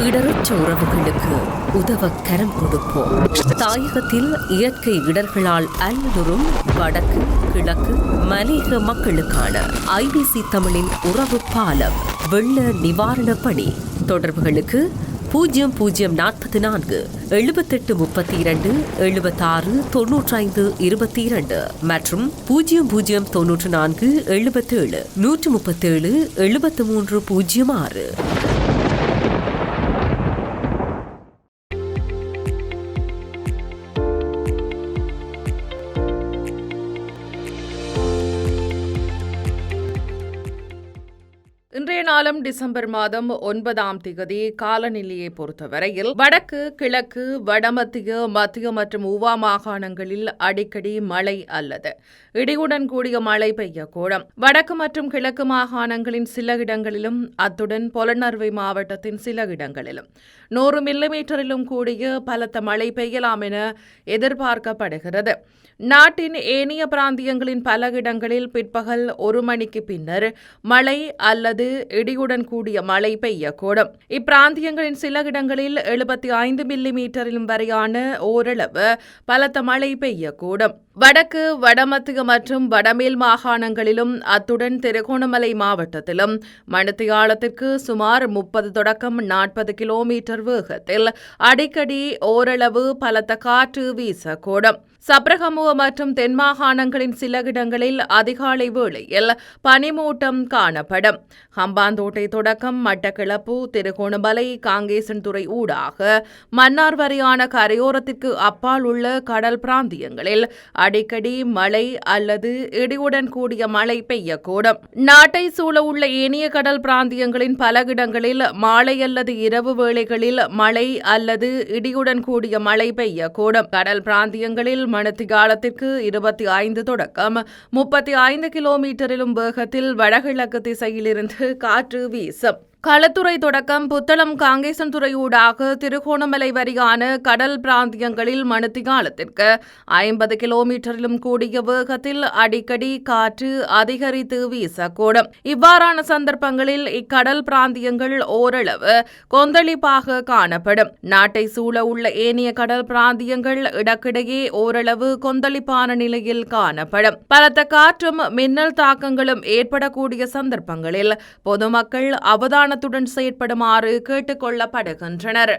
இடரற்ற உறவுகளுக்கு உதவ கரம் கொடுப்போம். தாயகத்தில் இயற்கை இடர்களால் அல்லலுறும் வடக்கு கிழக்கு மலையக மக்களுக்கான IBC தமிழின் உறவு பாலம் வெள்ள நிவாரண பணி. தொடர்புகளுக்கு 0044 7832 76 95 22 மற்றும் 0094 77 137 7306. இன்றைய நாளும் டிசம்பர் மாதம் 9ஆம் தேதி காலநிலையை பொறுத்தவரையில் வடக்கு கிழக்கு வடமத்திய மத்திய மற்றும் ஊவா மாகாணங்களில் அடிக்கடி மழை அல்லது இடியுடன் கூடிய மழை பெய்யக்கூடும். வடக்கு மற்றும் கிழக்கு மாகாணங்களின் சில இடங்களிலும் அத்துடன் பொலனறுவை மாவட்டத்தின் சில இடங்களிலும் 100 மில்லிமீட்டரிலும் கூடிய பலத்த மழை பெய்யலாம் என எதிர்பார்க்கப்படுகிறது. நாட்டின் ஏனைய பிராந்தியங்களின் பல இடங்களில் பிற்பகல் 1 மணிக்கு பின்னர் மழை அல்லது இடியுடன் கூடிய மழை பெய்யக்கூடும். இப்பிராந்தியங்களின் சில இடங்களில் 75 மில்லிமீட்டரிலும் வரையான ஓரளவு பலத்த மழை பெய்யக்கூடும். வடக்கு வடமத்திய மற்றும் வடமேல் மாகாணங்களிலும் அத்துடன் திருகோணமலை மாவட்டத்திலும் மணித்தியாலத்திற்கு சுமார் 30 தொடக்கம் 40 கிலோமீட்டர் வேகத்தில் அடிக்கடி ஓரளவு பலத்த காற்று வீசக்கூடும். சப்ரகமுவ மற்றும் தென் மாகாணங்களின் சில இடங்களில் அதிகாலை வேளையில் பனிமூட்டம் காணப்படும். ஹம்பாந்தோட்டை தொடக்கம் மட்டக்களப்பு திருகோணமலை காங்கேசன்துறை ஊடாக மன்னார் வரையான கரையோரத்திற்கு அப்பால் உள்ள கடல் பிராந்தியங்களில் அடிக்கடி மழை அல்லது இடியுடன் கூடிய மழை பெய்யக்கூடும். நாட்டை சூழ உள்ள ஏனைய கடல் பிராந்தியங்களின் பல இடங்களில் மாலை அல்லது இரவு வேளைகளில் மழை அல்லது இடியுடன் கூடிய மழை பெய்யக்கூடும். கடல் பிராந்தியங்களில் மணித்தியாலத்திற்கு 25 தொடக்கம் 35 கிலோமீட்டரிலும் வேகத்தில் வடகிழக்கு திசையிலிருந்து காற்று வீசும். களத்துறை தொடக்கம் புத்தளம் காங்கேசன்துறை ஊடாக திருகோணமலை வரையான கடல் பிராந்தியங்களில் மணித்தியாலத்திற்கு 50 கிலோமீட்டரிலும் கூடிய வேகத்தில் அடிக்கடி காற்று அதிகரித்து வீசக்கூடும். இவ்வாறான சந்தர்ப்பங்களில் இக்கடல் பிராந்தியங்கள் ஓரளவு கொந்தளிப்பாக காணப்படும். நாட்டை சூழ உள்ள ஏனைய கடல் பிராந்தியங்கள் இடக்கிடையே ஓரளவு கொந்தளிப்பான நிலையில் காணப்படும். பலத்த காற்றும் மின்னல் தாக்கங்களும் ஏற்படக்கூடிய சந்தர்ப்பங்களில் பொதுமக்கள் அவதானத்துடன் செயற்படுமாறு கேட்டுக் கொள்ளப்படுகின்றனர்.